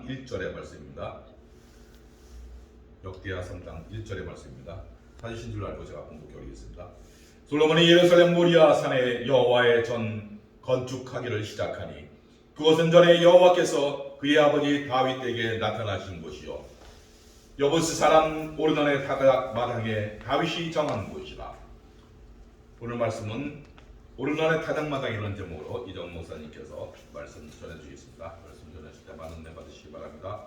1절의 말씀입니다. 역대하 3장 1절의 말씀입니다. 찾으신 줄 알고 제가 공독해 올리겠습니다. 솔로몬이 예루살렘 모리아 산에 여호와의 전 건축하기를 시작하니 그것은 전에 여호와께서 그의 아버지 다윗에게 나타나신 곳이요 여부스 사람 오르난의 타작 마당에 다윗이 정한 곳이라. 오늘 말씀은 오르난의 타작 마당이라는 제목으로 이정 목사님께서 말씀 전해주시겠습니다. 말씀 전해주실 때 많은 은혜 받으시기 바랍니다.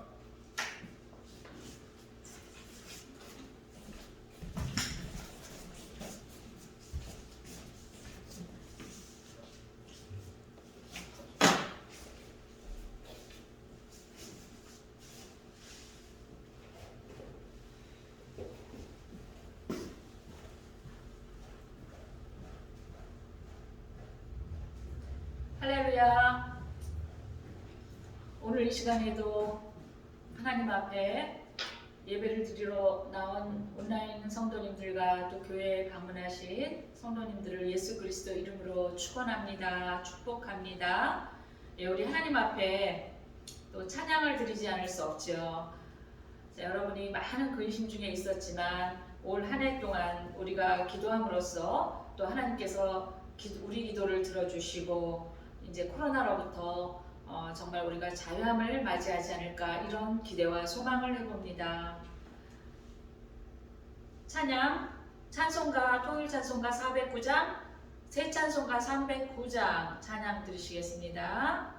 할렐루야. 오늘 이 시간에도 하나님 앞에 예배를 드리러 나온 온라인 성도님들과 또 교회에 방문하신 성도님들을 예수 그리스도 이름으로 축원합니다. 축복합니다. 우리 하나님 앞에 또 찬양을 드리지 않을 수 없죠. 여러분이 많은 근심 중에 있었지만 올 한 해 동안 우리가 기도함으로써 또 하나님께서 우리 기도를 들어주시고 이제 코로나로부터 정말 우리가 자유함을 맞이하지 않을까 이런 기대와 소망을 해봅니다. 찬양, 찬송가, 통일 찬송가 409장, 새 찬송가 309장 찬양 들으시겠습니다.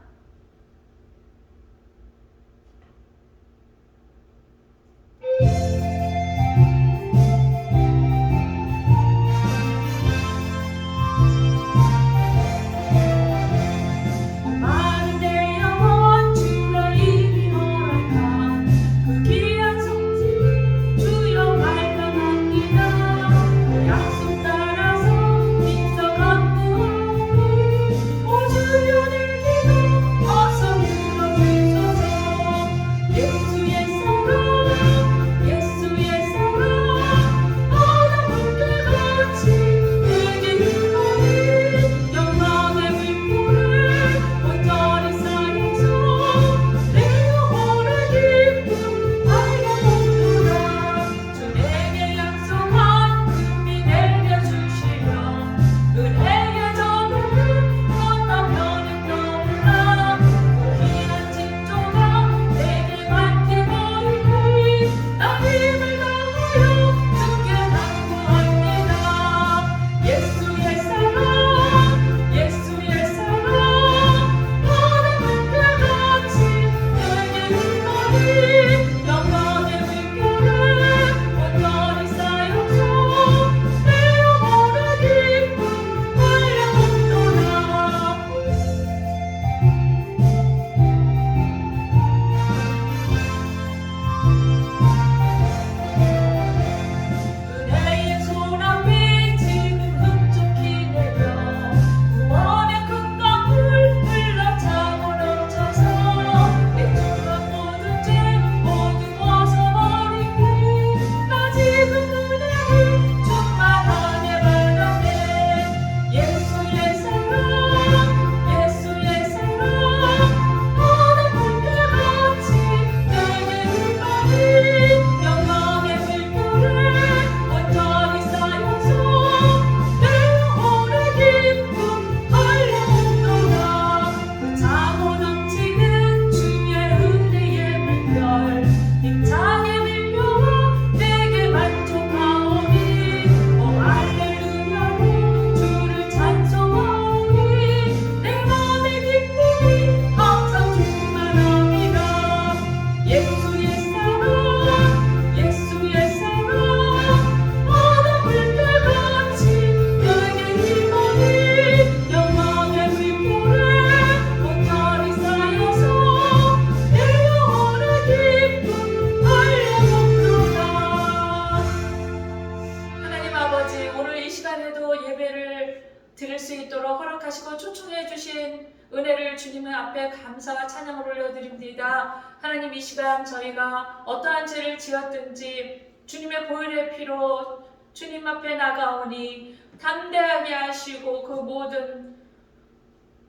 드릴 수 있도록 허락하시고 초청해 주신 은혜를 주님 앞에 감사와 찬양을 올려드립니다. 하나님, 이 시간 저희가 어떠한 죄를 지었든지 주님의 보혈의 피로 주님 앞에 나가오니 담대하게 하시고 그 모든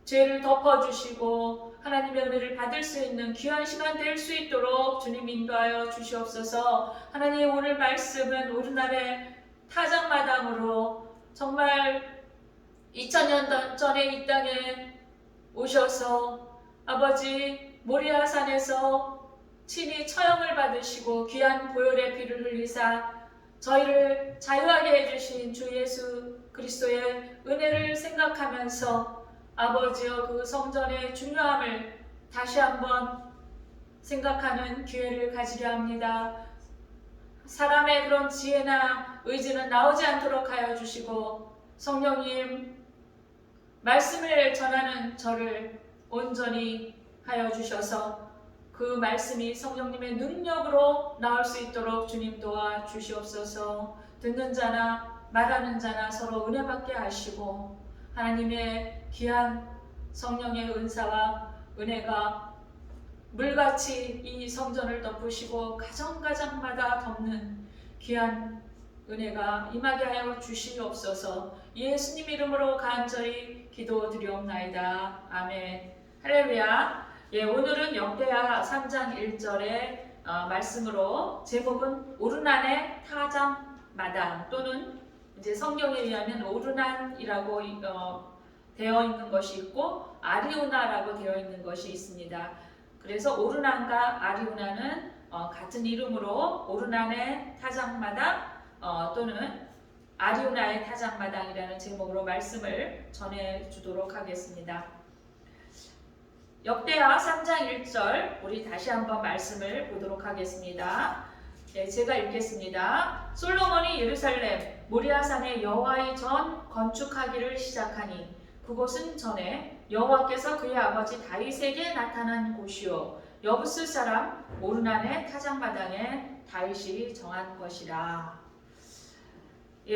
죄를 덮어주시고 하나님의 은혜를 받을 수 있는 귀한 시간 될 수 있도록 주님 인도하여 주시옵소서. 하나님, 오늘 말씀은 오늘날의 타작마당으로 정말 2000년 전에 이 땅에 오셔서 아버지 모리아산에서 친히 처형을 받으시고 귀한 보혈의 피를 흘리사 저희를 자유하게 해주신 주 예수 그리스도의 은혜를 생각하면서 아버지여 그 성전의 중요함을 다시 한번 생각하는 기회를 가지려 합니다. 사람의 그런 지혜나 의지는 나오지 않도록 하여 주시고 성령님 말씀을 전하는 저를 온전히 하여 주셔서 그 말씀이 성령님의 능력으로 나올 수 있도록 주님 도와 주시옵소서. 듣는 자나 말하는 자나 서로 은혜 받게 하시고 하나님의 귀한 성령의 은사와 은혜가 물같이 이 성전을 덮으시고 가정가정마다 덮는 귀한 은혜가 임하게 하여 주시옵소서. 예수님 이름으로 간절히 기도드리옵나이다. 아멘. 할렐루야. 오늘은 역대하 3장 1절의 말씀으로 제목은 오르난의 타작마당 또는 이제 성경에 의하면 오르난이라고 되어 있는 것이 있고 아리우나라고 되어 있는 것이 있습니다. 그래서 오르난과 아리우나는 같은 이름으로 오르난의 타작마당 또는 아리우나의 타작마당이라는 제목으로 말씀을 전해주도록 하겠습니다. 역대하 3장 1절 우리 다시 한번 말씀을 보도록 하겠습니다. 제가 읽겠습니다. 솔로몬이 예루살렘 모리아산에 여호와의 전 건축하기를 시작하니 그곳은 전에 여호와께서 그의 아버지 다윗에게 나타난 곳이요 여부스 사람 오르난의 타작마당에 다윗이 정한 것이라.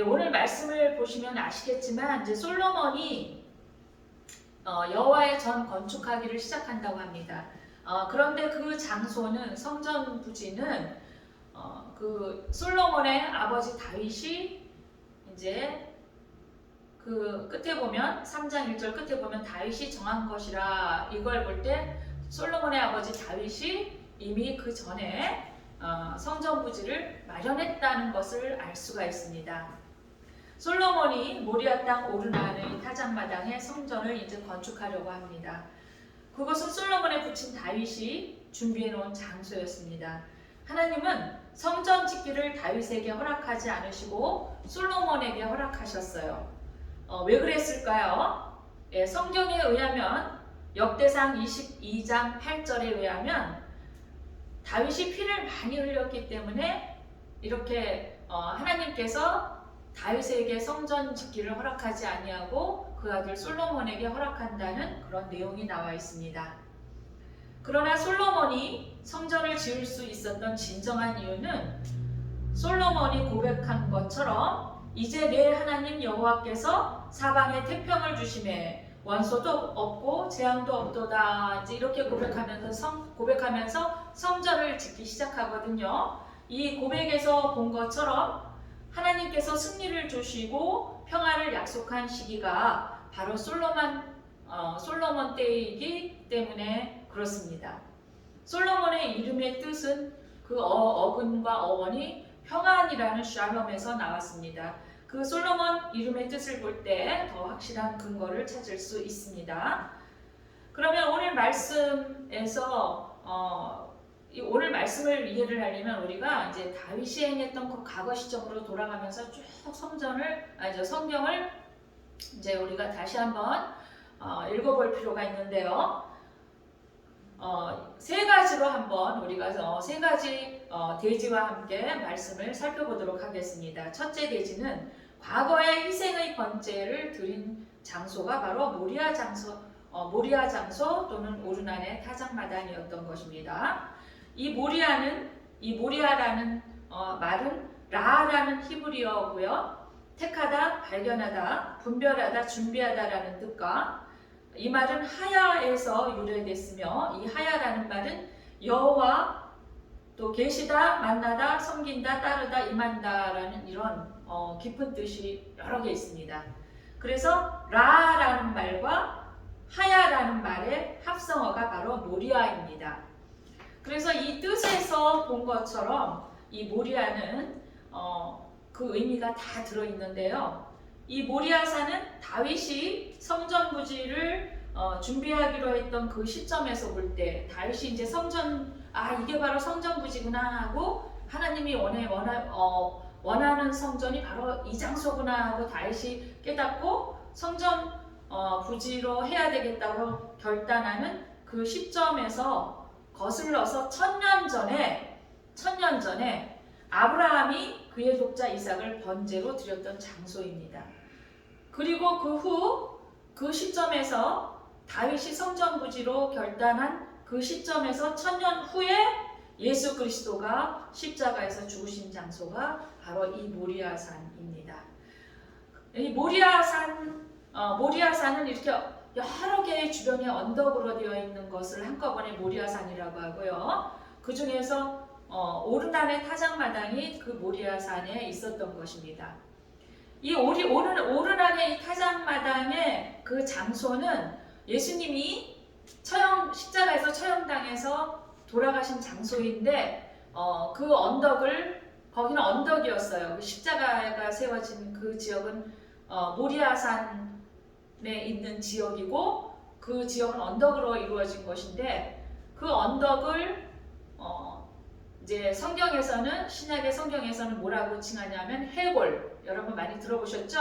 오늘 말씀을 보시면 아시겠지만 이제 솔로몬이 여호와의 전 건축하기를 시작한다고 합니다. 그런데 그 장소는 성전 부지는 그 솔로몬의 아버지 다윗이 이제 그 끝에 보면 3장 1절 끝에 보면 다윗이 정한 것이라 이걸 볼 때 솔로몬의 아버지 다윗이 이미 그 전에 성전 부지를 마련했다는 것을 알 수가 있습니다. 솔로몬이 모리아 땅 오르난의 타작마당에 성전을 이제 건축하려고 합니다. 그것은 솔로몬의 부친 다윗이 준비해 놓은 장소였습니다. 하나님은 성전 짓기를 다윗에게 허락하지 않으시고 솔로몬에게 허락하셨어요. 왜 그랬을까요? 성경에 의하면 역대상 22장 8절에 의하면 다윗이 피를 많이 흘렸기 때문에 이렇게 하나님께서 다윗에게 성전 짓기를 허락하지 아니하고 그 아들 솔로몬에게 허락한다는 그런 내용이 나와 있습니다. 그러나 솔로몬이 성전을 지을 수 있었던 진정한 이유는 솔로몬이 고백한 것처럼 이제 내 하나님 여호와께서 사방에 태평을 주심에 원소도 없고 재앙도 없도다. 이제 이렇게 고백하면서 성전을 짓기 시작하거든요. 이 고백에서 본 것처럼 하나님께서 승리를 주시고 평화를 약속한 시기가 바로 솔로몬 때이기 때문에 그렇습니다. 솔로몬의 이름의 뜻은 그 어근과 어원이 평안이라는 샬롬에서 나왔습니다. 그 솔로몬 이름의 뜻을 볼 때 더 확실한 근거를 찾을 수 있습니다. 그러면 오늘 말씀에서 오늘 말씀을 이해를 하려면 우리가 이제 다윗이 행했던 그 과거 시점으로 돌아가면서 쭉 성경을 이제 우리가 다시 한번 읽어볼 필요가 있는데요. 세 가지로 한번 우리가 세 가지 대지와 함께 말씀을 살펴보도록 하겠습니다. 첫째 대지는 과거의 희생의 번제를 드린 장소가 바로 모리아 장소 또는 오르난의 타작마당이었던 것입니다. 이 모리아라는 말은 라라는 히브리어고요. 택하다, 발견하다, 분별하다, 준비하다라는 뜻과 이 말은 하야에서 유래됐으며 이 하야라는 말은 여호와 또 계시다, 만나다, 섬긴다, 따르다, 임한다라는 이런 깊은 뜻이 여러 개 있습니다. 그래서 라라는 말과 하야라는 말의 합성어가 바로 모리아입니다. 그래서 이 뜻에서 본 것처럼 이 모리아는 그 의미가 다 들어있는데요. 이 모리아산은 다윗이 성전 부지를 준비하기로 했던 그 시점에서 볼 때 다윗이 이제 이게 바로 성전 부지구나 하고 하나님이 원하는 성전이 바로 이 장소구나 하고 다윗이 깨닫고 성전 부지로 해야 되겠다고 결단하는 그 시점에서 거슬러서 1000년 전에 아브라함이 그의 독자 이삭을 번제로 드렸던 장소입니다. 그리고 그 후 그 시점에서 다윗이 성전 부지로 결단한 그 시점에서 1000년 후에 예수 그리스도가 십자가에서 죽으신 장소가 바로 이 모리아산입니다. 이 모리아산은 이렇게 여러 개의 주변에 언덕으로 되어 있는 것을 한꺼번에 모리아산이라고 하고요. 그 중에서 오르난의 타작마당이 그 모리아산에 있었던 것입니다. 이 오르난의 타작마당의 그 장소는 예수님이 십자가에서 처형당해서 돌아가신 장소인데 거기는 언덕이었어요. 십자가가 세워진 그 지역은 모리아산에 있는 지역이고 그 지역은 언덕으로 이루어진 것인데 그 언덕을 이제 신약의 성경에서는 뭐라고 칭하냐면 해골, 여러분 많이 들어보셨죠?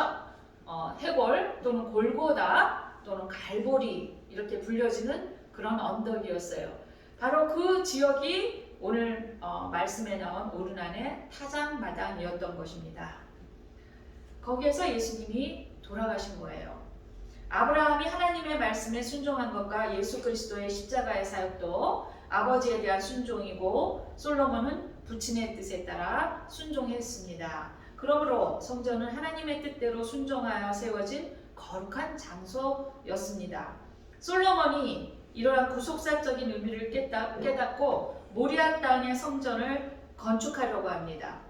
해골 또는 골고다 또는 갈보리 이렇게 불려지는 그런 언덕이었어요. 바로 그 지역이 오늘 말씀에 나온 오르난의 타작마당이었던 것입니다. 거기에서 예수님이 돌아가신 거예요. 아브라함이 하나님의 말씀에 순종한 것과 예수 그리스도의 십자가의 사역도 아버지에 대한 순종이고 솔로몬은 부친의 뜻에 따라 순종했습니다. 그러므로 성전은 하나님의 뜻대로 순종하여 세워진 거룩한 장소였습니다. 솔로몬이 이러한 구속사적인 의미를 깨닫고 모리아 땅의 성전을 건축하려고 합니다.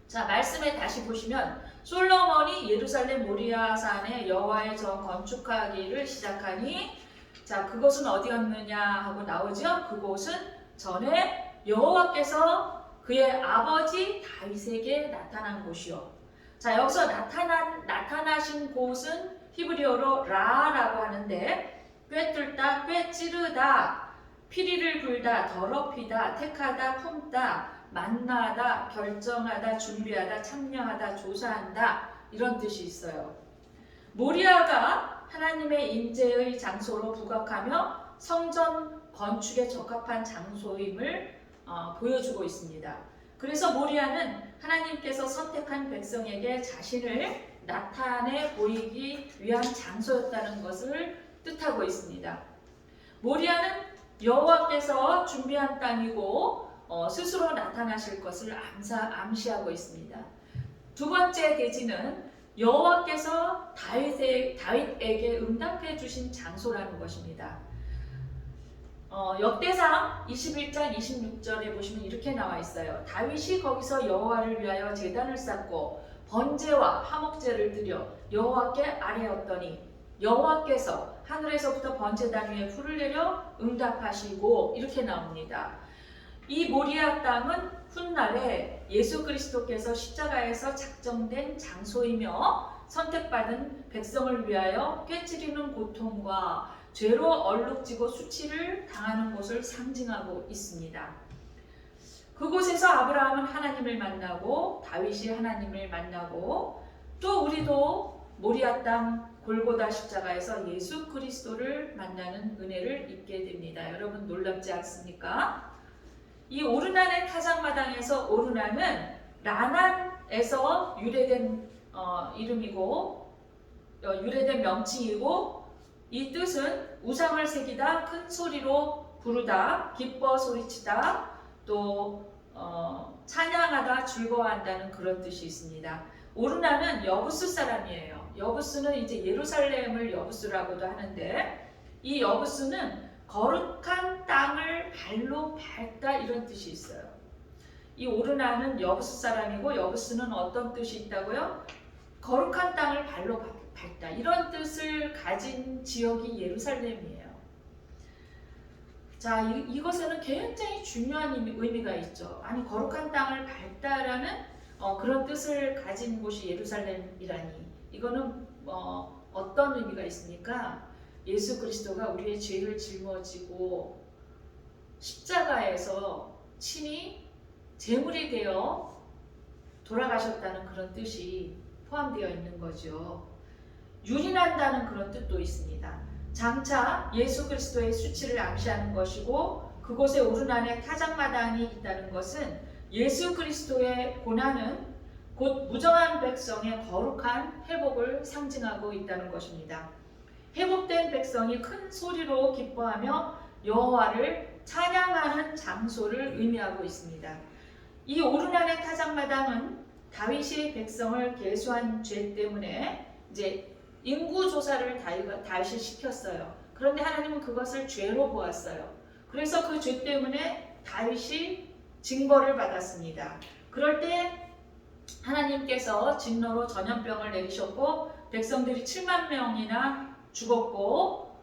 자, 말씀에 다시 보시면 솔로몬이 예루살렘 모리아산에 여호와의 전 건축하기를 시작하니 자, 그곳은 어디였느냐 하고 나오죠. 그곳은 전에 여호와께서 그의 아버지 다윗에게 나타난 곳이요. 자, 여기서 나타나신 곳은 히브리어로 라라고 하는데 꿰뚫다, 꿰찌르다, 피리를 불다, 더럽히다, 택하다, 품다, 만나다, 결정하다, 준비하다, 참여하다, 조사한다 이런 뜻이 있어요. 모리아가 하나님의 임재의 장소로 부각하며 성전 건축에 적합한 장소임을 보여주고 있습니다. 그래서 모리아는 하나님께서 선택한 백성에게 자신을 나타내 보이기 위한 장소였다는 것을 뜻하고 있습니다. 모리아는 여호와께서 준비한 땅이고 스스로 나타나실 것을 암시하고 있습니다. 두 번째 대지는 여호와께서 다윗에게 응답해 주신 장소라는 것입니다. 역대상 21장 26절에 보시면 이렇게 나와 있어요. 다윗이 거기서 여호와를 위하여 제단을 쌓고 번제와 화목제를 드려 여호와께 아뢰었더니 여호와께서 하늘에서부터 번제단 위에 불을 내려 응답하시고 이렇게 나옵니다. 이 모리아 땅은 훗날에 예수 그리스도께서 십자가에서 작정된 장소이며 선택받은 백성을 위하여 꿰찌리는 고통과 죄로 얼룩지고 수치를 당하는 곳을 상징하고 있습니다. 그곳에서 아브라함은 하나님을 만나고 다윗이 하나님을 만나고 또 우리도 모리아 땅 골고다 십자가에서 예수 그리스도를 만나는 은혜를 입게 됩니다. 여러분 놀랍지 않습니까? 이 오르난의 타작마당에서 오르난은 라난에서 유래된 이름이고 유래된 명칭이고 이 뜻은 우상을 새기다, 큰 소리로 부르다, 기뻐 소리치다, 또 찬양하다, 즐거워한다는 그런 뜻이 있습니다. 오르난은 여부스 사람이에요. 여부스는 이제 예루살렘을 여부스라고도 하는데 이 여부스는 거룩한 땅을 발로 밟다 이런 뜻이 있어요. 이 오르난은 여부스 사람이고 여부스는 어떤 뜻이 있다고요? 거룩한 땅을 발로 밝다. 이런 뜻을 가진 지역이 예루살렘이에요. 자, 이것에는 굉장히 중요한 의미가 있죠. 아니, 거룩한 땅을 밟다라는 그런 뜻을 가진 곳이 예루살렘이라니. 이거는 어떤 의미가 있습니까? 예수 그리스도가 우리의 죄를 짊어지고 십자가에서 친히 제물이 되어 돌아가셨다는 그런 뜻이 포함되어 있는 거죠. 유린한다는 그런 뜻도 있습니다. 장차 예수 그리스도의 수치를 암시하는 것이고 그곳에 오르난의 타작마당이 있다는 것은 예수 그리스도의 고난은 곧 무정한 백성의 거룩한 회복을 상징하고 있다는 것입니다. 회복된 백성이 큰 소리로 기뻐하며 여호와를 찬양하는 장소를 의미하고 있습니다. 이 오르난의 타작마당은 다윗이 백성을 계수한 죄 때문에 이제 인구 조사를 다윗이 시켰어요. 그런데 하나님은 그것을 죄로 보았어요. 그래서 그 죄 때문에 다윗이 징벌을 받았습니다. 그럴 때 하나님께서 진노로 전염병을 내리셨고 백성들이 7만 명이나 죽었고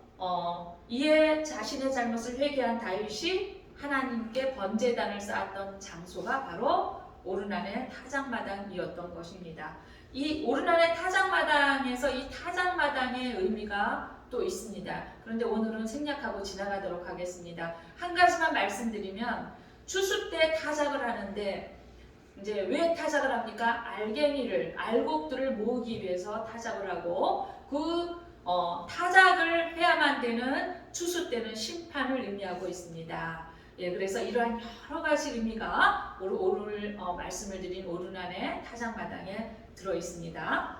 이에 자신의 잘못을 회개한 다윗이 하나님께 번제단을 쌓았던 장소가 바로 오르난의 타작마당이었던 것입니다. 이 오르난의 타작마당에서 이 타작마당의 의미가 또 있습니다. 그런데 오늘은 생략하고 지나가도록 하겠습니다. 한 가지만 말씀드리면 추수 때 타작을 하는데 이제 왜 타작을 합니까? 알곡들을 모으기 위해서 타작을 하고 그 타작을 해야만 되는 추수 때는 심판을 의미하고 있습니다. 예, 그래서 이러한 여러 가지 의미가 오늘 말씀을 드린 오르난의 타작마당에 들어 있습니다.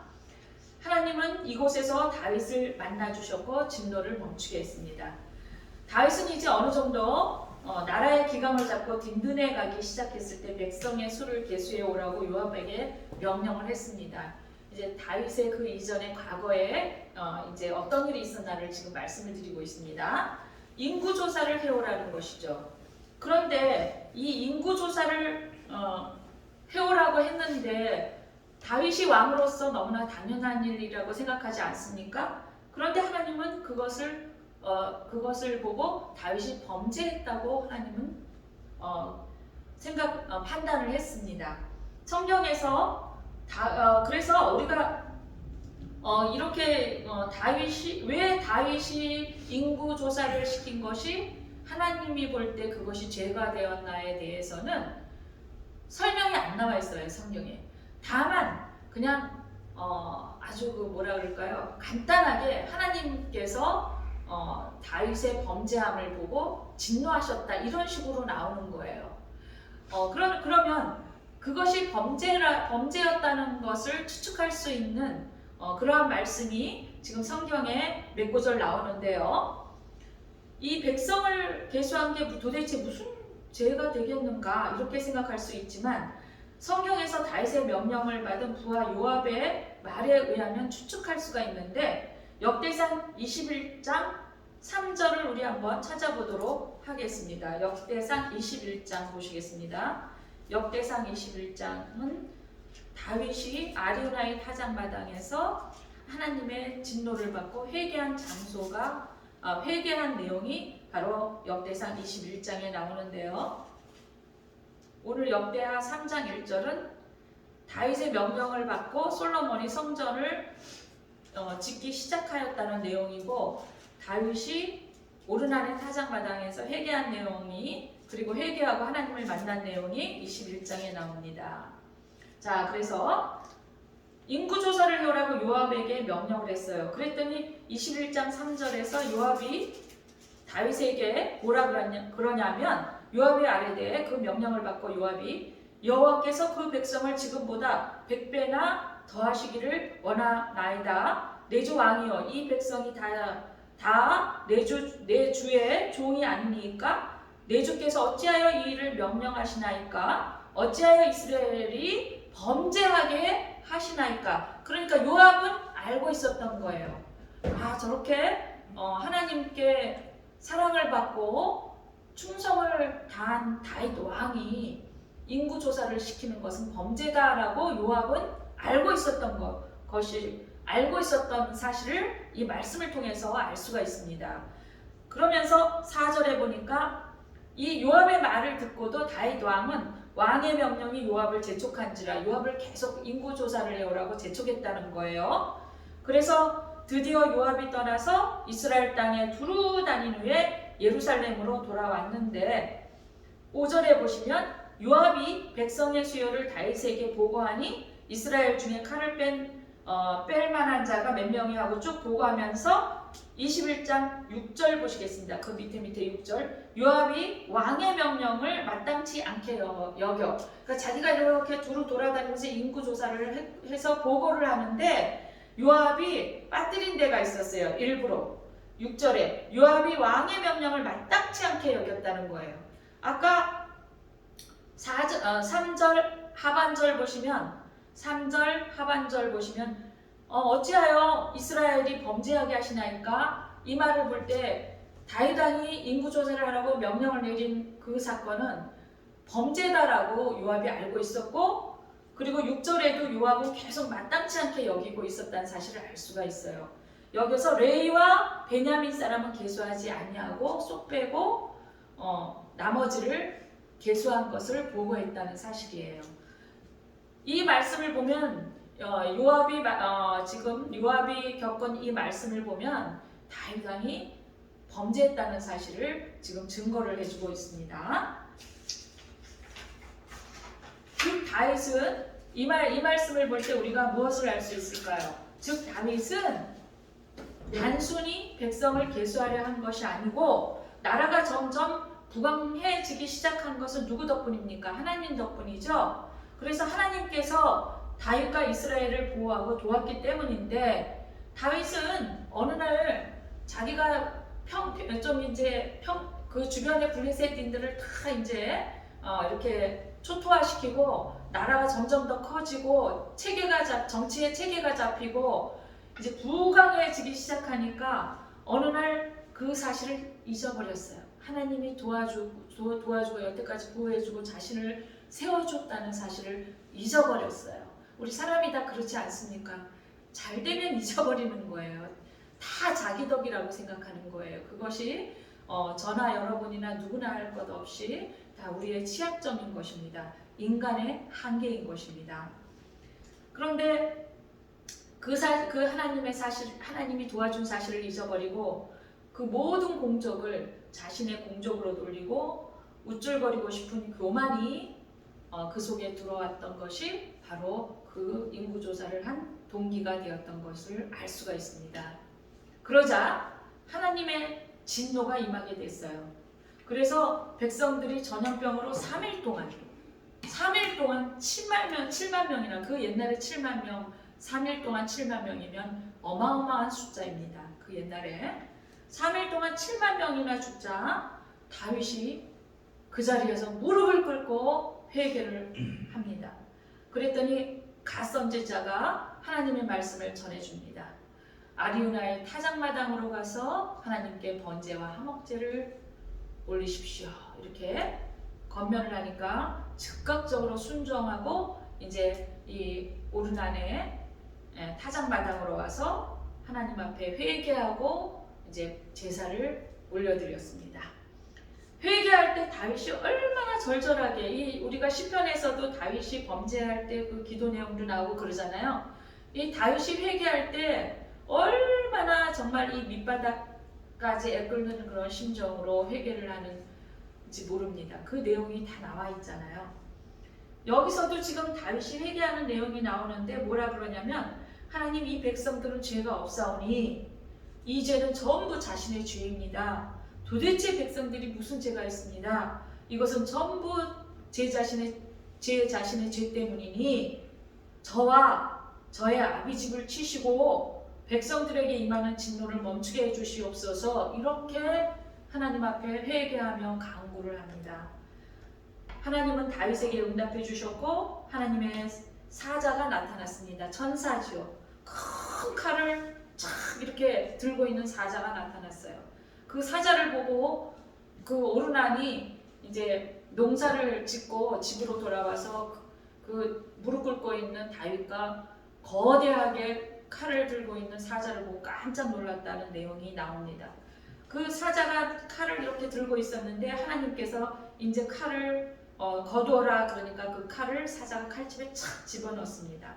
하나님은 이곳에서 다윗을 만나 주셨고 진노를 멈추게 했습니다. 다윗은 이제 어느 정도 나라의 기강을 잡고 든든해 가기 시작했을 때 백성의 수를 계수해 오라고 요압에게 명령을 했습니다. 이제 다윗의 그 이전의 과거에 이제 어떤 일이 있었나를 지금 말씀을 드리고 있습니다. 인구 조사를 해오라는 것이죠. 그런데 이 인구 조사를 해오라고 했는데 다윗이 왕으로서 너무나 당연한 일이라고 생각하지 않습니까? 그런데 하나님은 그것을 보고 다윗이 범죄했다고 하나님은 판단을 했습니다. 성경에서 그래서 우리가 이렇게 왜 다윗이 인구 조사를 시킨 것이 하나님이 볼 때 그것이 죄가 되었나에 대해서는 설명이 안 나와 있어요, 성경에. 다만 그냥 아주 뭐라 그럴까요? 간단하게 하나님께서 다윗의 범죄함을 보고 진노하셨다 이런 식으로 나오는 거예요. 그러면 그것이 범죄였다는 것을 추측할 수 있는 그러한 말씀이 지금 성경에 몇 구절 나오는데요. 이 백성을 계수한 게 도대체 무슨 죄가 되겠는가 이렇게 생각할 수 있지만 성경에서 다윗의 명령을 받은 부하 요압의 말에 의하면 추측할 수가 있는데 역대상 21장 3절을 우리 한번 찾아보도록 하겠습니다. 역대상 21장 보시겠습니다. 역대상 21장은 다윗이 아리우나의 타작마당에서 하나님의 진노를 받고 회개한 내용이 바로 역대상 21장에 나오는데요. 오늘 역대하 3장 1절은 다윗의 명령을 받고 솔로몬이 성전을 짓기 시작하였다는 내용이고 다윗이 오르난의 타작마당에서 회개한 내용이 그리고 회개하고 하나님을 만난 내용이 21장에 나옵니다. 자, 그래서 인구조사를 해오라고 요압에게 명령을 했어요. 그랬더니 21장 3절에서 요압이 다윗에게 뭐라 그러냐면 요압의 아래대에 그 명령을 받고 요압이 여호와께서 그 백성을 지금보다 100배나 더하시기를 원하나이다. 내 주 왕이여 이 백성이 다 내 주의 종이 아니니까 내 주께서 어찌하여 이 일을 명령하시나이까 어찌하여 이스라엘이 범죄하게 하시나이까. 그러니까 요압은 알고 있었던 거예요. 저렇게 하나님께 사랑을 받고 충성을 다한 다윗 왕이 인구 조사를 시키는 것은 범죄다라고 요압은 알고 있었던 알고 있었던 사실을 이 말씀을 통해서 알 수가 있습니다. 그러면서 4절에 보니까 이 요압의 말을 듣고도 다윗 왕은 왕의 명령이 요압을 재촉한지라 요압을 계속 인구 조사를 해오라고 재촉했다는 거예요. 그래서 드디어 요압이 떠나서 이스라엘 땅에 두루 다닌 후에 예루살렘으로 돌아왔는데 5절에 보시면 요압이 백성의 수요를 다윗에게 보고하니 이스라엘 중에 칼을 뺄 만한 자가 몇 명이 하고 쭉 보고하면서 21장 6절 보시겠습니다. 그 밑에 6절 요압이 왕의 명령을 마땅치 않게 여겨 그러니까 자기가 이렇게 두루 돌아다니면서 인구조사를 해서 보고를 하는데 요압이 빠뜨린 데가 있었어요. 일부러 6절에 요압이 왕의 명령을 마땅치 않게 여겼다는 거예요. 아까 3절 하반절 보시면 3절 하반절 보시면 어찌하여 이스라엘이 범죄하게 하시나이까 이 말을 볼 때 다윗 왕이 인구조사를 하라고 명령을 내린 그 사건은 범죄다라고 요압이 알고 있었고 그리고 6절에도 요압은 계속 마땅치 않게 여기고 있었다는 사실을 알 수가 있어요. 여기서 레위와 베냐민 사람은 계수하지 아니하고 쏙 빼고 나머지를 계수한 것을 보고했다는 사실이에요. 이 말씀을 보면 지금 요압이 겪은 이 말씀을 보면 다윗 왕이 범죄했다는 사실을 지금 증거를 해주고 있습니다. 즉 다윗은 이 말씀을 볼 때 우리가 무엇을 알 수 있을까요? 즉 다윗은 단순히 백성을 계수하려 한 것이 아니고 나라가 점점 부강해지기 시작한 것은 누구 덕분입니까? 하나님 덕분이죠. 그래서 하나님께서 다윗과 이스라엘을 보호하고 도왔기 때문인데 다윗은 어느 날 자기가 그 주변의 블레셋인들을 다 이제 이렇게 초토화시키고 나라가 점점 더 커지고 정치의 체계가 잡히고 이제 부강해지기 시작하니까 어느 날 그 사실을 잊어버렸어요. 하나님이 도와주고 여태까지 보호해주고 자신을 세워줬다는 사실을 잊어버렸어요. 우리 사람이 다 그렇지 않습니까? 잘 되면 잊어버리는 거예요. 다 자기 덕이라고 생각하는 거예요. 그것이 저나 여러분이나 누구나 할 것 없이 다 우리의 취약점인 것입니다. 인간의 한계인 것입니다. 그런데 그 하나님이 도와준 사실을 잊어버리고 그 모든 공적을 자신의 공적으로 돌리고 우쭐거리고 싶은 교만이 그 속에 들어왔던 것이 바로 그 인구조사를 한 동기가 되었던 것을 알 수가 있습니다. 그러자 하나님의 진노가 임하게 됐어요. 그래서 백성들이 전염병으로 3일 동안 7만 명이나 그 옛날에 7만 명 3일 동안 7만 명이면 어마어마한 숫자입니다. 그 옛날에 3일 동안 7만 명이나 죽자 다윗이 그 자리에서 무릎을 꿇고 회개를 합니다. 그랬더니 갓 선지자가 하나님의 말씀을 전해줍니다. 아리우나의 타작마당으로 가서 하나님께 번제와 화목제를 올리십시오. 이렇게 권면을 하니까 즉각적으로 순종하고 이제 이 오르난의 타작마당으로 와서 하나님 앞에 회개하고 이제 제사를 올려드렸습니다. 회개할 때 다윗이 얼마나 절절하게 우리가 시편에서도 다윗이 범죄할 때 그 기도 내용도 나오고 그러잖아요. 이 다윗이 회개할 때 얼마나 정말 이 밑바닥까지 애끓는 그런 심정으로 회개를 하는지 모릅니다. 그 내용이 다 나와 있잖아요. 여기서도 지금 다윗이 회개하는 내용이 나오는데 뭐라 그러냐면 하나님 이 백성들은 죄가 없사오니 이 죄는 전부 자신의 죄입니다. 도대체 백성들이 무슨 죄가 있습니다. 이것은 전부 제 자신의 죄 때문이니 저와 저의 아비집을 치시고 백성들에게 임하는 진노를 멈추게 해주시옵소서. 이렇게 하나님 앞에 회개하며 간구를 합니다. 하나님은 다윗에게 응답해 주셨고 하나님의 사자가 나타났습니다. 천사지요. 큰 칼을 쫙 이렇게 들고 있는 사자가 나타났어요. 그 사자를 보고 그 오르난이 이제 농사를 짓고 집으로 돌아와서 그 무릎 꿇고 있는 다윗과 거대하게 칼을 들고 있는 사자를 보고 깜짝 놀랐다는 내용이 나옵니다. 그 사자가 칼을 이렇게 들고 있었는데 하나님께서 이제 칼을 거두어라 그러니까 그 칼을 사자가 칼집에 착 집어넣습니다.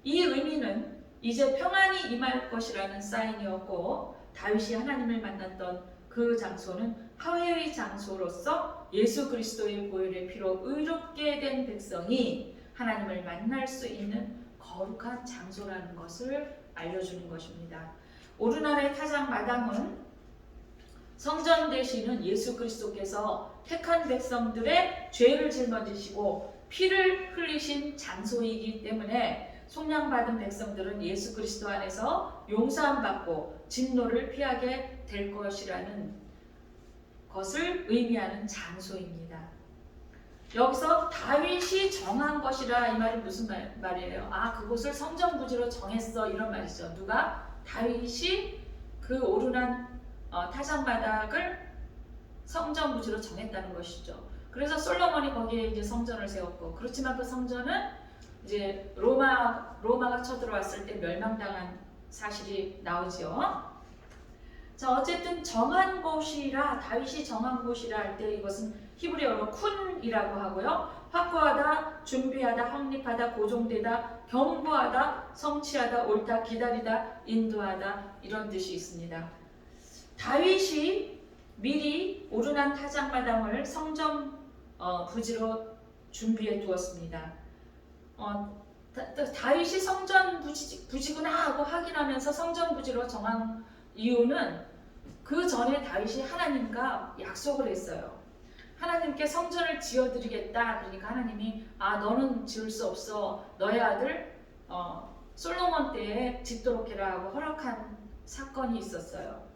이 의미는 이제 평안이 임할 것이라는 사인이었고 다윗이 하나님을 만났던 그 장소는 화해의 장소로서 예수 그리스도의 보혈의 피로 의롭게 된 백성이 하나님을 만날 수 있는 거룩한 장소라는 것을 알려주는 것입니다. 오르날의 타작 마당은 성전 되시는 예수 그리스도께서 택한 백성들의 죄를 짊어지시고 피를 흘리신 장소이기 때문에 속량받은 백성들은 예수 그리스도 안에서 용서함 받고 진노를 피하게 될 것이라는 것을 의미하는 장소입니다. 여기서 다윗이 정한 것이라 이 말이 무슨 말이에요? 그곳을 성전 부지로 정했어 이런 말이죠. 누가? 다윗이 그 오르난 타작마당을 성전 부지로 정했다는 것이죠. 그래서 솔로몬이 거기에 이제 성전을 세웠고, 그렇지만 그 성전은 이제 로마가 쳐들어왔을 때 멸망당한 사실이 나오죠. 자, 어쨌든 정한 곳이라, 다윗이 정한 곳이라 할 때 이것은 히브리어로 쿤이라고 하고요. 확고하다, 준비하다, 확립하다, 고정되다, 경고하다, 성취하다, 옳다, 기다리다, 인도하다 이런 뜻이 있습니다. 다윗이 미리 오르난 타작마당을 성전 부지로 준비해 두었습니다. 다윗이 성전 부지구나 하고 확인하면서 성전 부지로 정한 이유는 그 전에 다윗이 하나님과 약속을 했어요. 하나님께 성전을 지어드리겠다. 그러니까 하나님이 너는 지을 수 없어. 너의 아들 솔로몬 때에 짓도록 해라 하고 허락한 사건이 있었어요.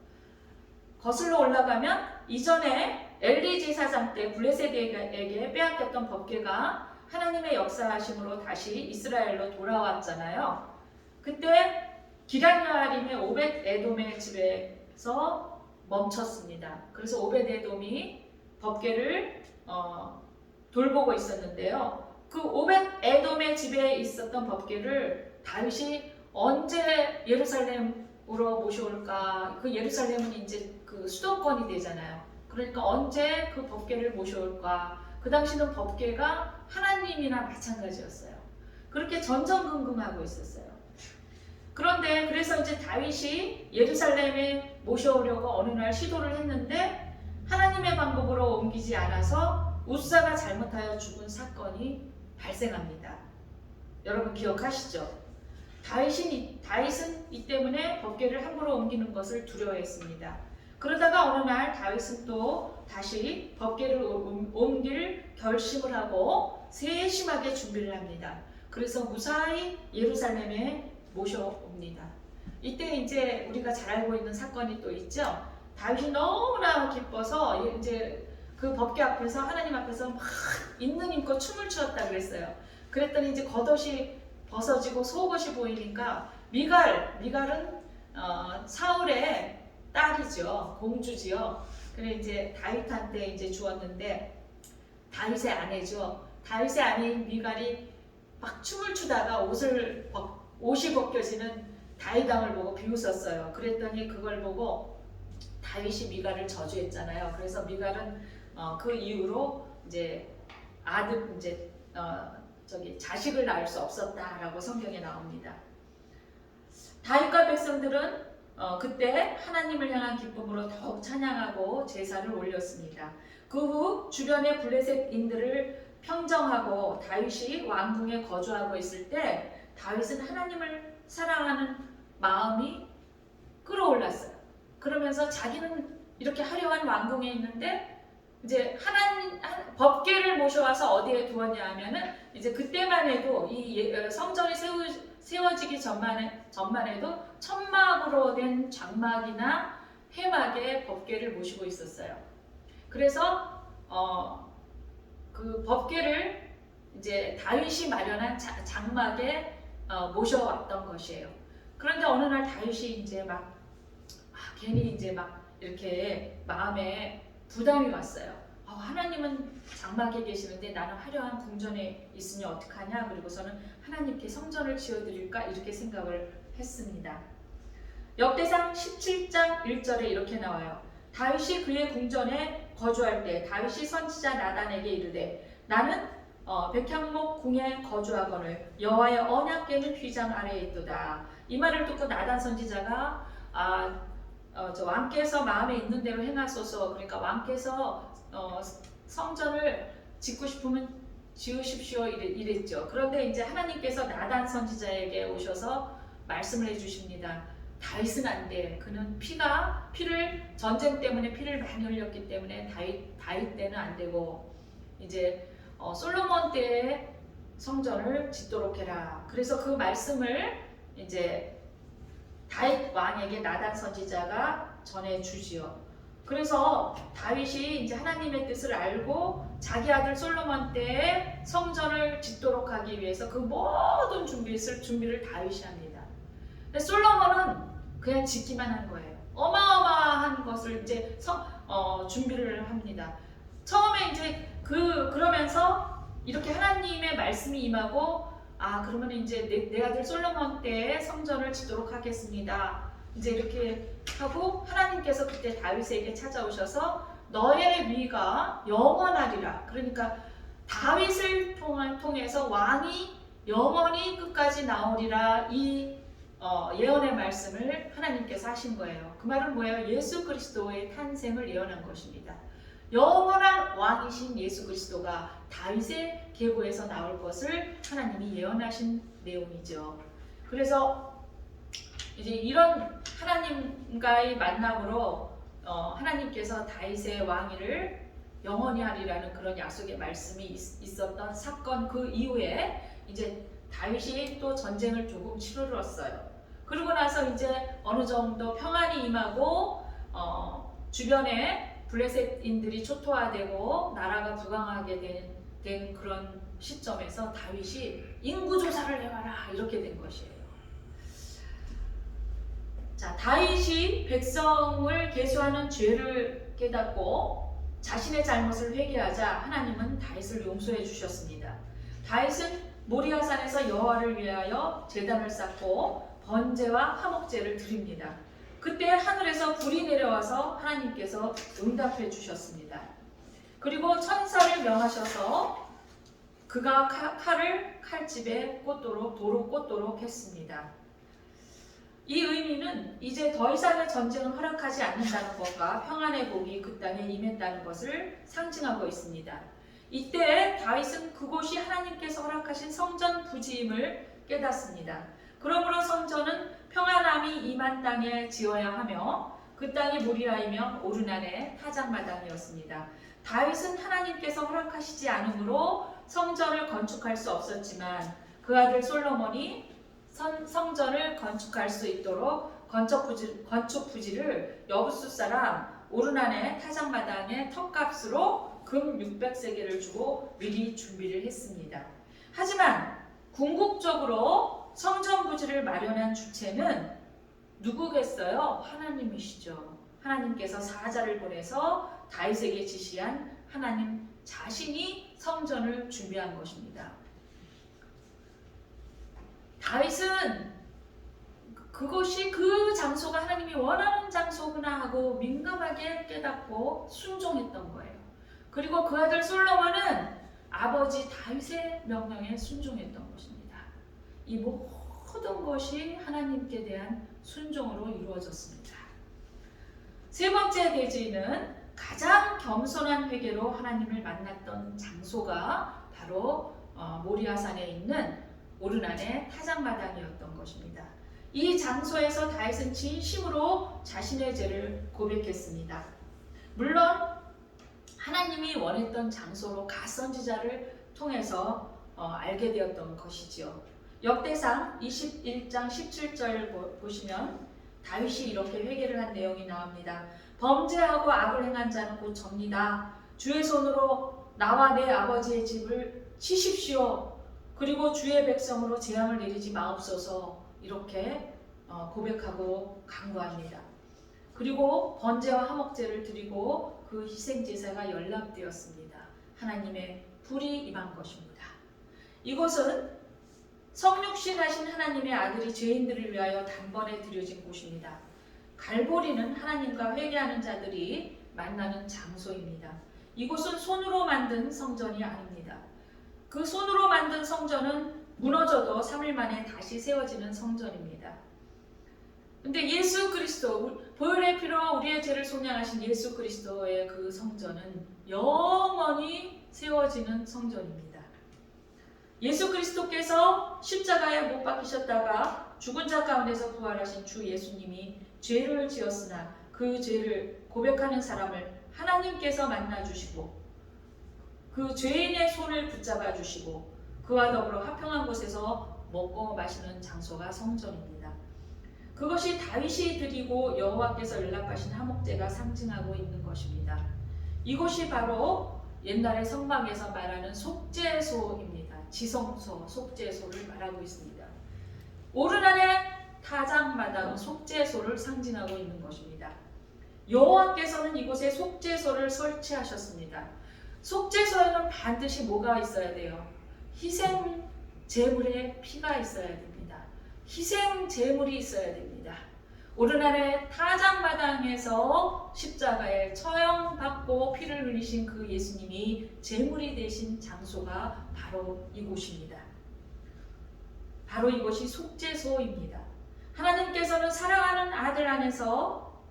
거슬러 올라가면 이전에 엘리 제사장 때 블레셋에게 빼앗겼던 법궤가 하나님의 역사하심으로 다시 이스라엘로 돌아왔잖아요. 그때 기럇여아림의 오벳 에돔의 집에서 멈췄습니다. 그래서 오벳 에돔이 법궤를 돌보고 있었는데요. 그 오벳 에돔의 집에 있었던 법궤를 다윗이 언제 예루살렘으로 모셔올까? 그 예루살렘은 이제 그 수도권이 되잖아요. 그러니까 언제 그 법궤를 모셔올까? 그 당시는 법궤가 하나님이나 마찬가지였어요. 그렇게 전전긍긍하고 있었어요. 그런데 그래서 이제 다윗이 예루살렘에 모셔오려고 어느 날 시도를 했는데 하나님의 방법으로 옮기지 않아서 웃사가 잘못하여 죽은 사건이 발생합니다. 여러분 기억하시죠? 다윗은 이 때문에 법궤를 함부로 옮기는 것을 두려워했습니다. 그러다가 어느 날 다윗은 또 다시 법궤를 옮길 결심을 하고 세심하게 준비를 합니다. 그래서 무사히 예루살렘에 모셔옵니다. 이때 이제 우리가 잘 알고 있는 사건이 또 있죠. 다윗이 너무나 기뻐서 이제 그 법궤 앞에서 하나님 앞에서 막 있는 힘껏 춤을 추었다 그랬어요. 그랬더니 이제 겉옷이 벗어지고 속옷이 보이니까 미갈은 사울의 딸이죠. 공주지요. 그래 이제 다윗한테 이제 주었는데 다윗의 아내죠. 다윗의 아내인 미갈이 막 춤을 추다가 옷이 벗겨지는 다윗 왕을 보고 비웃었어요. 그랬더니 그걸 보고 다윗이 미갈을 저주했잖아요. 그래서 미갈은 그 이후로 이제 자식을 낳을 수 없었다라고 성경에 나옵니다. 다윗과 백성들은 그때 하나님을 향한 기쁨으로 더욱 찬양하고 제사를 올렸습니다. 그 후 주변의 블레셋인들을 평정하고 다윗이 왕궁에 거주하고 있을 때 다윗은 하나님을 사랑하는 마음이 끌어올랐어요. 그러면서 자기는 이렇게 화려한 왕궁에 있는데 이제 법궤를 모셔와서 어디에 두었냐 하면은 이제 그때만 해도 이 성전이 세워지기 전만 해도 천막으로 된 장막이나 해막에 법궤를 모시고 있었어요. 그래서 그 법궤를 이제 다윗이 마련한 장막에 모셔왔던 것이에요. 그런데 어느 날 다윗이 이제 괜히 이제 이렇게 마음에 부담이 왔어요. 하나님은 장막에 계시는데 나는 화려한 궁전에 있으니 어떡하냐? 그리고서는 하나님께 성전을 지어드릴까? 이렇게 생각을 했습니다. 역대상 17장 1절에 이렇게 나와요. 다윗이 그의 궁전에 거주할 때 다윗이 선지자 나단에게 이르되 나는 백향목 궁에 거주하거늘 여호와의 언약궤는 휘장 아래에 있도다. 이 말을 듣고 나단 선지자가 저 왕께서 마음에 있는 대로 행하소서. 그러니까 왕께서 성전을 짓고 싶으면 지으십시오 이랬죠. 그런데 이제 하나님께서 나단 선지자에게 오셔서 말씀을 해주십니다. 다윗은 안 돼. 그는 피를 전쟁 때문에 피를 많이 흘렸기 때문에 다윗 때는 안 되고 이제 솔로몬 때의 성전을 짓도록 해라. 그래서 그 말씀을 이제 다윗 왕에게 나단 선지자가 전해 주지요. 그래서 다윗이 이제 하나님의 뜻을 알고 자기 아들 솔로몬 때의 성전을 짓도록 하기 위해서 그 모든 준비를 다윗이 합니다. 근데 솔로몬은 그냥 짓기만 한 거예요. 어마어마한 것을 이제 준비를 합니다. 처음에 이제 그러면서 이렇게 하나님의 말씀이 임하고 그러면 이제 내 아들 솔로몬 때의 성전을 짓도록 하겠습니다. 이제 이렇게 하고 하나님께서 그때 다윗에게 찾아오셔서 너의 위가 영원하리라. 그러니까 다윗을 통해서 왕이 영원히 끝까지 나오리라. 이 예언의 말씀을 하나님께서 하신 거예요. 그 말은 뭐예요? 예수 그리스도의 탄생을 예언한 것입니다. 영원한 왕이신 예수 그리스도가 다윗의 계보에서 나올 것을 하나님이 예언하신 내용이죠. 그래서 이제 이런 하나님과의 만남으로 하나님께서 다윗의 왕위를 영원히 하리라는 그런 약속의 말씀이 있었던 사건 그 이후에 이제 다윗이 또 전쟁을 조금 치르렀어요. 그러고 나서 이제 어느 정도 평안이 임하고 주변에 블레셋인들이 초토화되고 나라가 부강하게 된 그런 시점에서 다윗이 인구조사를 해와라 이렇게 된 것이에요. 자, 다윗이 백성을 계수하는 죄를 깨닫고 자신의 잘못을 회개하자 하나님은 다윗을 용서해 주셨습니다. 다윗은 모리아산에서 여호와를 위하여 제단을 쌓고 번제와 화목제를 드립니다. 그때 하늘에서 불이 내려와서 하나님께서 응답해 주셨습니다. 그리고 천사를 명하셔서 그가 칼을 칼집에 도로 꽂도록 했습니다. 이 의미는 이제 더 이상의 전쟁을 허락하지 않는다는 것과 평안의 복이 그 땅에 임했다는 것을 상징하고 있습니다. 이때 다윗은 그곳이 하나님께서 허락하신 성전 부지임을 깨닫습니다. 그러므로 성전은 평안함이 임한 땅에 지어야 하며 그 땅이 무리하이며 오르난의 타작마당이었습니다. 다윗은 하나님께서 허락하시지 않으므로 성전을 건축할 수 없었지만 그 아들 솔로몬이 성전을 건축할 수 있도록 건축 부지를 여부수 사람 오르난의 타작마당의 턱값으로 금 600세겔을 주고 미리 준비를 했습니다. 하지만 궁극적으로 성전 부지를 마련한 주체는 누구겠어요? 하나님이시죠. 하나님께서 사자를 보내서 다윗에게 지시한 하나님 자신이 성전을 준비한 것입니다. 다윗은 그것이 그 장소가 하나님이 원하는 장소구나 하고 민감하게 깨닫고 순종했던 거예요. 그리고 그 아들 솔로몬은 아버지 다윗의 명령에 순종했던 것입니다. 이 모든 것이 하나님께 대한 순종으로 이루어졌습니다. 세 번째 대지는 가장 겸손한 회개로 하나님을 만났던 장소가 바로 모리아산에 있는 오르난의 타작마당이었던 것입니다. 이 장소에서 다윗은 진심으로 자신의 죄를 고백했습니다. 물론 하나님이 원했던 장소로 갓 선지자를 통해서 알게 되었던 것이지요. 역대상 21장 17절 보시면 다윗이 이렇게 회개를 한 내용이 나옵니다. 범죄하고 악을 행한 자는 곧 접니다. 주의 손으로 나와 내 아버지의 집을 치십시오. 그리고 주의 백성으로 재앙을 내리지 마옵소서. 이렇게 고백하고 간구합니다. 그리고 번제와 화목제를 드리고 그 희생제사가 연락되었습니다. 하나님의 불이 임한 것입니다. 이곳은 성육신 하신 하나님의 아들이 죄인들을 위하여 단번에 드려진 곳입니다. 갈보리는 하나님과 회개하는 자들이 만나는 장소입니다. 이곳은 손으로 만든 성전이 아닙니다. 그 손으로 만든 성전은 무너져도 3일 만에 다시 세워지는 성전입니다. 근데 예수 그리스도, 보혈의 피로 우리의 죄를 속량하신 예수 그리스도의 그 성전은 영원히 세워지는 성전입니다. 예수 그리스도께서 십자가에 못 박히셨다가 죽은 자 가운데서 부활하신 주 예수님이 죄를 지었으나 그 죄를 고백하는 사람을 하나님께서 만나주시고 그 죄인의 손을 붙잡아 주시고 그와 더불어 화평한 곳에서 먹고 마시는 장소가 성전입니다. 그것이 다윗이 드리고 여호와께서 연락하신 화목제가 상징하고 있는 것입니다. 이곳이 바로 옛날에 성막에서 말하는 속죄소입니다. 지성소, 속죄소를 말하고 있습니다. 오르난의 타작마당은 속죄소를 상징하고 있는 것입니다. 여호와께서는 이곳에 속죄소를 설치하셨습니다. 속죄소에는 반드시 뭐가 있어야 돼요? 희생 제물의 피가 있어야 됩니다. 희생 제물이 있어야 됩니다. 오르난의 타작마당에서 십자가에 처형받고 피를 흘리신 그 예수님이 제물이 되신 장소가 바로 이곳입니다. 바로 이것이 속죄소입니다. 하나님께서는 사랑하는 아들 안에서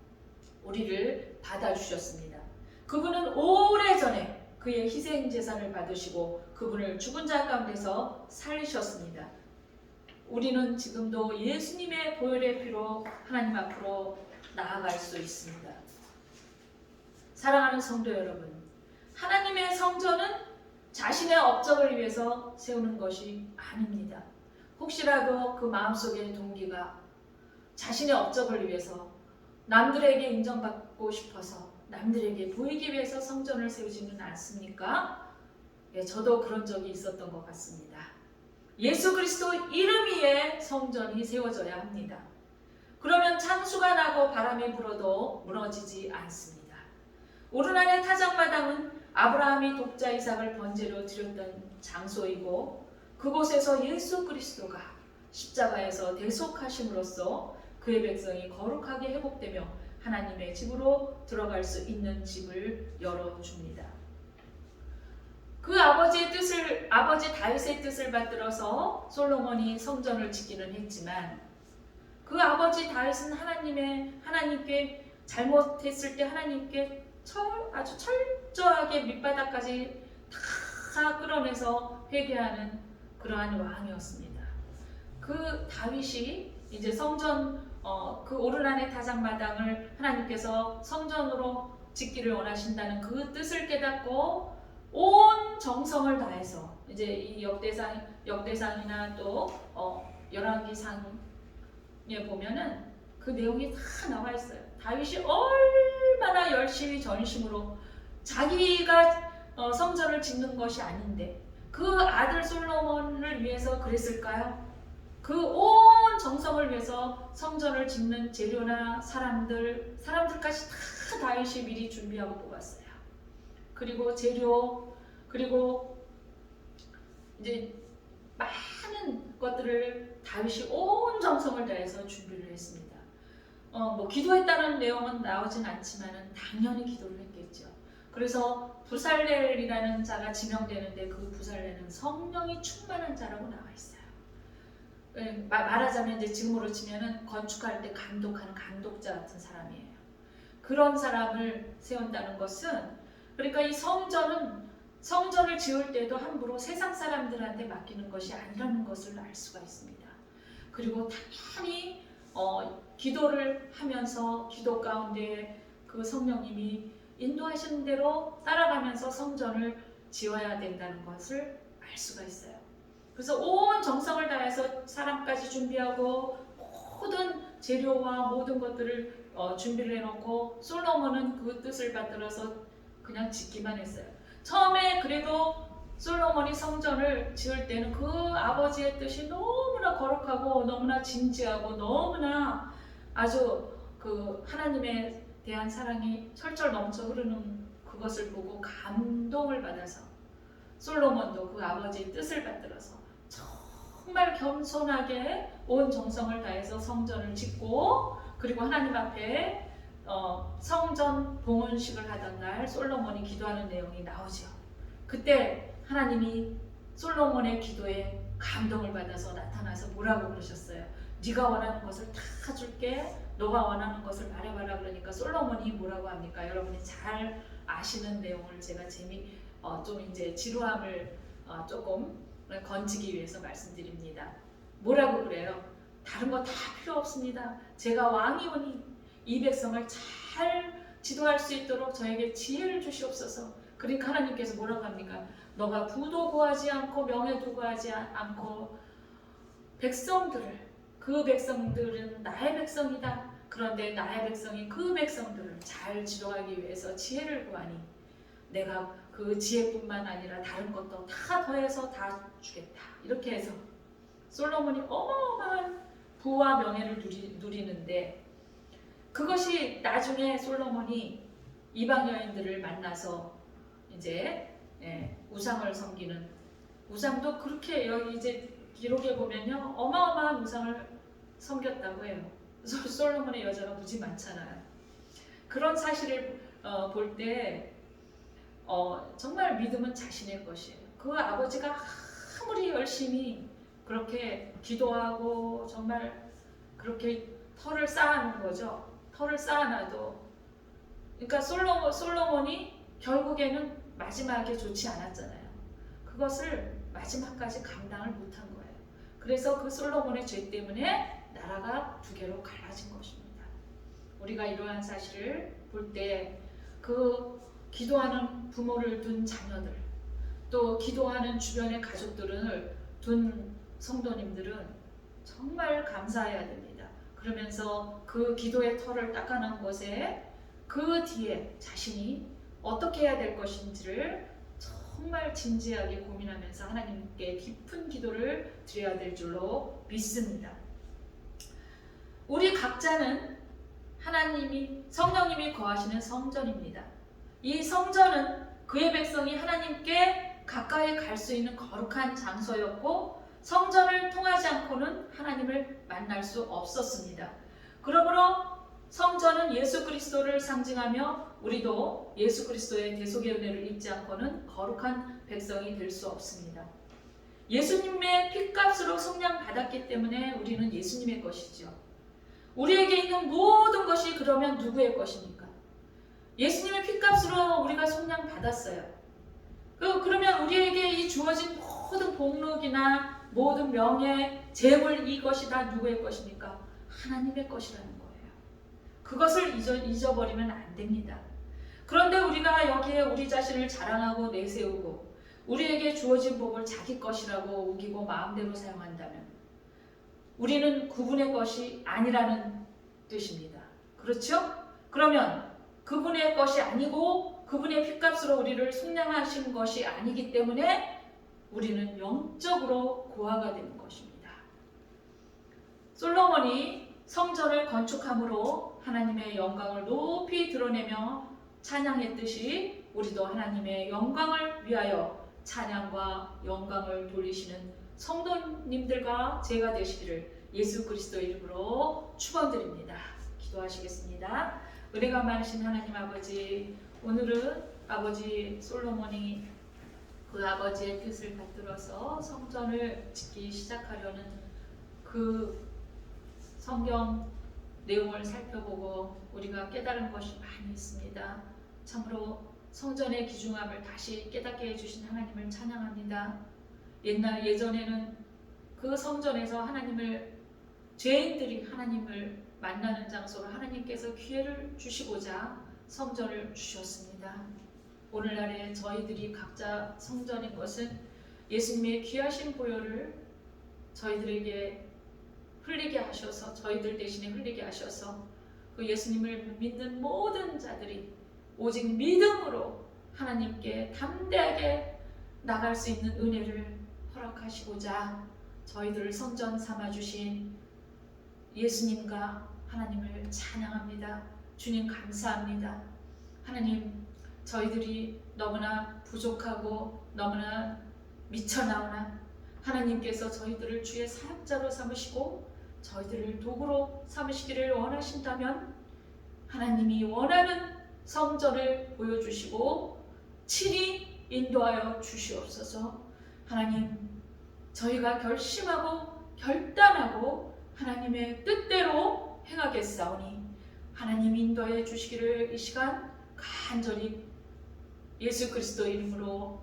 우리를 받아주셨습니다. 그분은 오래전에 그의 희생 제사를 받으시고 그분을 죽은 자 가운데서 살리셨습니다. 우리는 지금도 예수님의 보혈의 피로 하나님 앞으로 나아갈 수 있습니다. 사랑하는 성도 여러분, 하나님의 성전은 자신의 업적을 위해서 세우는 것이 아닙니다. 혹시라도 그 마음속의 동기가 자신의 업적을 위해서 남들에게 인정받고 싶어서 남들에게 보이기 위해서 성전을 세우지는 않습니까? 예, 저도 그런 적이 있었던 것 같습니다. 예수 그리스도 이름 위에 성전이 세워져야 합니다. 그러면 창수가 나고 바람이 불어도 무너지지 않습니다. 오르난의 타작마당은 아브라함이 독자 이삭을 번제로 드렸던 장소이고 그곳에서 예수 그리스도가 십자가에서 대속하심으로써 그의 백성이 거룩하게 회복되며 하나님의 집으로 들어갈 수 있는 집을 열어줍니다. 그 아버지 다윗의 뜻을 받들어서 솔로몬이 성전을 짓기는 했지만 그 아버지 다윗은 하나님께 잘못했을 때 하나님께 아주 철저하게 밑바닥까지 다 끌어내서 회개하는 그러한 왕이었습니다. 그 다윗이 이제 성전 그 오르난의 타작마당을 하나님께서 성전으로 짓기를 원하신다는 그 뜻을 깨닫고 온 정성을 다해서 이제 이 역대상이나 또 열왕기상에 보면은 그 내용이 다 나와 있어요. 다윗이 얼마나 열심히 전심으로 자기가 성전을 짓는 것이 아닌데 그 아들 솔로몬을 위해서 그랬을까요? 그 온 정성을 위해서 성전을 짓는 재료나 사람들까지 다 다윗이 미리 준비하고 뽑았어요. 그리고 재료, 그리고 이제 많은 것들을 다윗이 온 정성을 다해서 준비를 했습니다. 뭐 기도했다는 내용은 나오진 않지만은 당연히 기도를 했겠죠. 그래서 부살렐이라는 자가 지명되는데 그 부살렐은 성령이 충만한 자라고 나와 있어요. 말하자면 이제 지금으로 치면은 건축할 때 감독하는 감독자 같은 사람이에요. 그런 사람을 세운다는 것은 그러니까 이 성전을 지을 때도 함부로 세상 사람들한테 맡기는 것이 아니라는 것을 알 수가 있습니다. 그리고 당연히 기도를 하면서 기도 가운데 그 성령님이 인도하시는 대로 따라가면서 성전을 지어야 된다는 것을 알 수가 있어요. 그래서 온 정성을 다해서 사람까지 준비하고 모든 재료와 모든 것들을 준비를 해놓고 솔로몬은 그 뜻을 받들어서 그냥 짓기만 했어요. 처음에 그래도 솔로몬이 성전을 지을 때는 그 아버지의 뜻이 너무나 거룩하고 너무나 진지하고 너무나 아주 그 하나님에 대한 사랑이 철철 넘쳐 흐르는 그것을 보고 감동을 받아서 솔로몬도 그 아버지의 뜻을 받들어서 정말 겸손하게 온 정성을 다해서 성전을 짓고, 그리고 하나님 앞에 성전 봉헌식을 하던 날 솔로몬이 기도하는 내용이 나오죠. 그때 하나님이 솔로몬의 기도에 감동을 받아서 나타나서 뭐라고 그러셨어요? 네가 원하는 것을 다 줄게, 너가 원하는 것을 말해봐라. 그러니까 솔로몬이 뭐라고 합니까? 여러분이 잘 아시는 내용을 제가 좀 이제 지루함을 조금 건지기 위해서 말씀드립니다. 뭐라고 그래요? 다른 거 다 필요 없습니다. 제가 왕이 오니 이 백성을 잘 지도할 수 있도록 저에게 지혜를 주시옵소서. 그러니까 하나님께서 뭐라고 합니까? 너가 부도 구하지 않고 명예도 구하지 않고 그 백성들은 나의 백성이다. 그런데 나의 백성이 그 백성들을 잘 지도하기 위해서 지혜를 구하니 내가 그 지혜뿐만 아니라 다른 것도 다 더해서 다 주겠다. 이렇게 해서 솔로몬이 어마어마한 부와 명예를 누리는데, 그것이 나중에 솔로몬이 이방 여인들을 만나서 이제 우상을 섬기는, 우상도 그렇게 여기 이제 기록에 보면요 어마어마한 우상을 섬겼다고 해요. 솔로몬의 여자가 무지 많잖아요. 그런 사실을 볼 때 정말 믿음은 자신의 것이에요. 그 아버지가 아무리 열심히 그렇게 기도하고 정말 그렇게 터를 쌓아놓은 거죠. 터를 쌓아놔도, 그러니까 솔로몬이 결국에는 마지막에 좋지 않았잖아요. 그것을 마지막까지 감당을 못한 거예요. 그래서 그 솔로몬의 죄 때문에 나라가 두 개로 갈라진 것입니다. 우리가 이러한 사실을 볼 때 그 기도하는 부모를 둔 자녀들, 또 기도하는 주변의 가족들을 둔 성도님들은 정말 감사해야 됩니다. 그러면서 그 기도의 터를 닦아놓은 것에 그 뒤에 자신이 어떻게 해야 될 것인지를 정말 진지하게 고민하면서 하나님께 깊은 기도를 드려야 될 줄로 믿습니다. 우리 각자는 성령님이 거하시는 성전입니다. 이 성전은 그의 백성이 하나님께 가까이 갈 수 있는 거룩한 장소였고, 성전을 통하지 않고는 하나님을 만날 수 없었습니다. 그러므로 성전은 예수 그리스도를 상징하며 우리도 예수 그리스도의 대속의 은혜를 입지 않고는 거룩한 백성이 될 수 없습니다. 예수님의 핏값으로 속량받았기 때문에 우리는 예수님의 것이죠. 우리에게 있는 모든 것이 그러면 누구의 것입니까? 예수님의 핏값으로 우리가 속량받았어요. 그러면 우리에게 이 주어진 모든 복록이나 모든 명예, 재물, 이것이 다 누구의 것입니까? 하나님의 것이라는 거예요. 그것을 잊어버리면 안 됩니다. 그런데 우리가 여기에 우리 자신을 자랑하고 내세우고 우리에게 주어진 복을 자기 것이라고 우기고 마음대로 사용한다면 우리는 그분의 것이 아니라는 뜻입니다. 그렇죠? 그러면 그분의 것이 아니고 그분의 핏값으로 우리를 속량하신 것이 아니기 때문에 우리는 영적으로 고아가 되는 것입니다. 솔로몬이 성전을 건축함으로 하나님의 영광을 높이 드러내며 찬양했듯이 우리도 하나님의 영광을 위하여 찬양과 영광을 돌리시는 성도님들과 제가 되시기를 예수 그리스도 이름으로 축원드립니다. 기도하시겠습니다. 은혜가 많으신 하나님 아버지, 오늘은 아버지 솔로몬이 그 아버지의 뜻을 받들어서 성전을 짓기 시작하려는 그 성경 내용을 살펴보고 우리가 깨달은 것이 많이 있습니다. 참으로 성전의 귀중함을 다시 깨닫게 해주신 하나님을 찬양합니다. 예전에는 그 성전에서 죄인들이 하나님을 만나는 장소로 하나님께서 기회를 주시고자 성전을 주셨습니다. 오늘날에 저희들이 각자 성전인 것은 예수님의 귀하신 보혈을 저희들에게 흘리게 하셔서, 저희들 대신에 흘리게 하셔서 그 예수님을 믿는 모든 자들이 오직 믿음으로 하나님께 담대하게 나갈 수 있는 은혜를 허락하시고자 저희들을 성전 삼아주신 예수님과 하나님을 찬양합니다. 주님 감사합니다. 하나님, 저희들이 너무나 부족하고 너무나 미쳐나오나 하나님께서 저희들을 주의 사역자로 삼으시고 저희들을 도구로 삼으시기를 원하신다면 하나님이 원하는 성전을 보여주시고 친히 인도하여 주시옵소서. 하나님, 저희가 결심하고 결단하고 하나님의 뜻대로 행하겠사오니 하나님 인도해 주시기를 이 시간 간절히 예수 그리스도 이름으로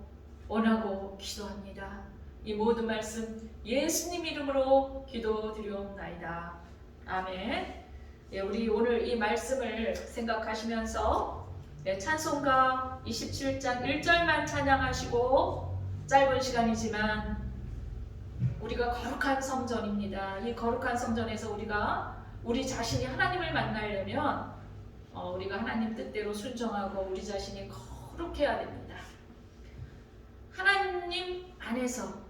원하고 기도합니다. 이 모든 말씀 예수님 이름으로 기도드리옵나이다. 아멘. 우리 오늘 이 말씀을 생각하시면서 찬송가 27장 1절만 찬양하시고 짧은 시간이지만 우리가 거룩한 성전입니다. 이 거룩한 성전에서 우리가 우리 자신이 하나님을 만나려면 우리가 하나님 뜻대로 순종하고 우리 자신이 거룩해야 됩니다. 하나님 안에서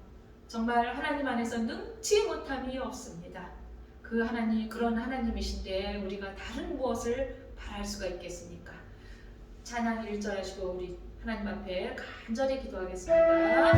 정말 하나님 안에서 능치 못함이 없습니다. 그 하나님 그런 하나님이신데 우리가 다른 무엇을 바랄 수가 있겠습니까? 찬양 1절 하시고 우리 하나님 앞에 간절히 기도하겠습니다.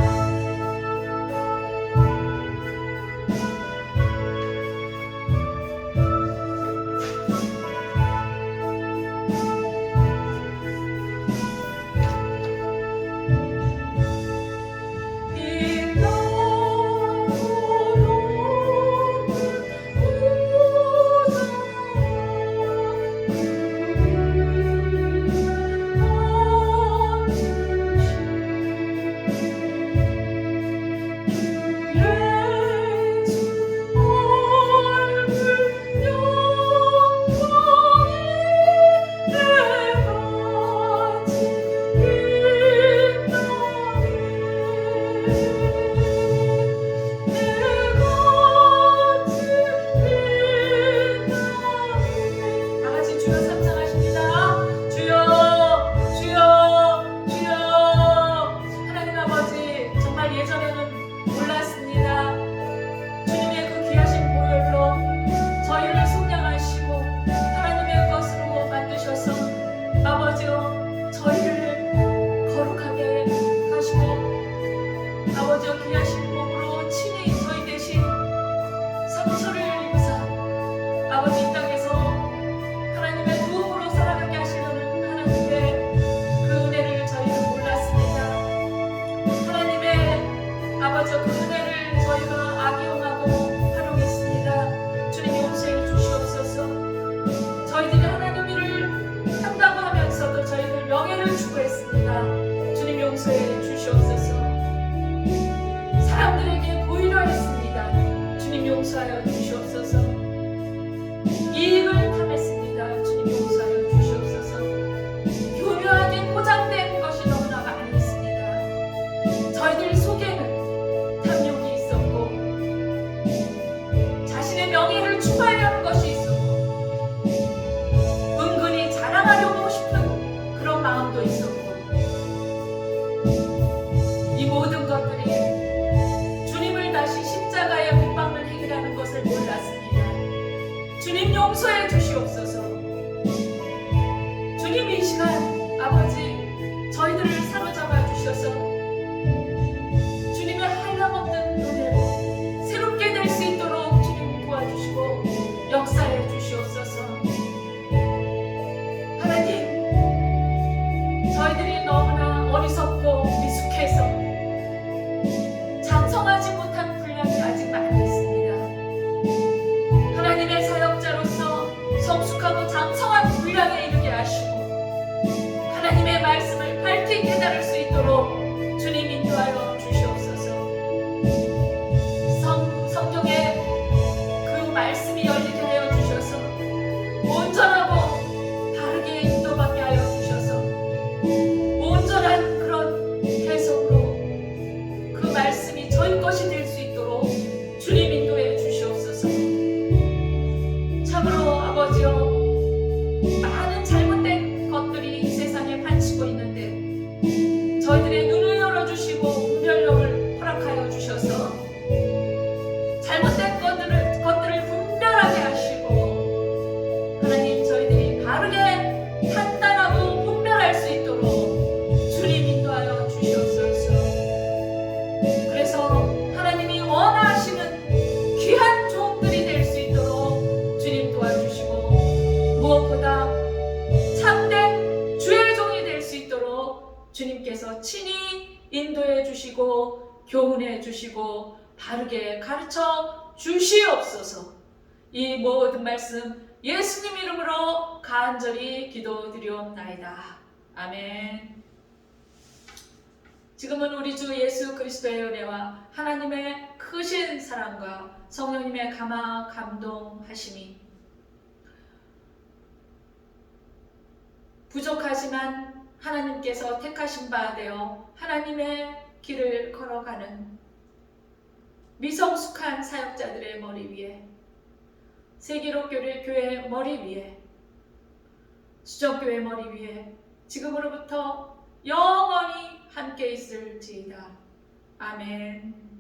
용서해 주시옵소서. 주님 이 시간 아버지 저희들을 사로잡아 주셔서 주님의 한량없는 은혜로 새롭게 될 수 있도록 주님 도와주시고 역사해 주시옵소서. 하나님 저희들이 너무나 어리석고 미숙해서 장성하지 못한 분량이 아직 많이 있습니다. 하나님의 사역자로서 성숙하고 장성한 분량에 이르게 하시고 하나님의 말씀을 밝히 깨달을 수 있도록 주님 인도하여 주시옵소서. 성경에 그 말씀이 열리게 하여 주셔서 온전하고 바르게 인도받게 하여 주셔서 온전한 그런 해석으로 그 말씀이 저희 것이 될 수 있도록 주님 인도해 주시옵소서. 참으로 아버지여 많은 잘못된 것들이 이 세상에 판치고 있는데 저희들의 눈을 열어주시고 분별력을 허락하여 주셔서 잘못된 것들을 분별하게 하시고 하나님 저희들이 바르게 판단하고 분별할 수 있도록 주님 인도하여 주시옵소서. 그래서 하나님 주시고 교훈해 주시고 바르게 가르쳐 주시옵소서. 이 모든 말씀 예수님 이름으로 간절히 기도드리옵나이다. 아멘. 지금은 우리 주 예수 그리스도의 은혜와 하나님의 크신 사랑과 성령님의 감화 감동하심이 부족하지만 하나님께서 택하신 바 되어 하나님의 길을 걸어가는 미성숙한 사역자들의 머리 위에, 세기록교회 교회 머리 위에, 수정교회 머리 위에 지금으로부터 영원히 함께 있을지이다. 아멘.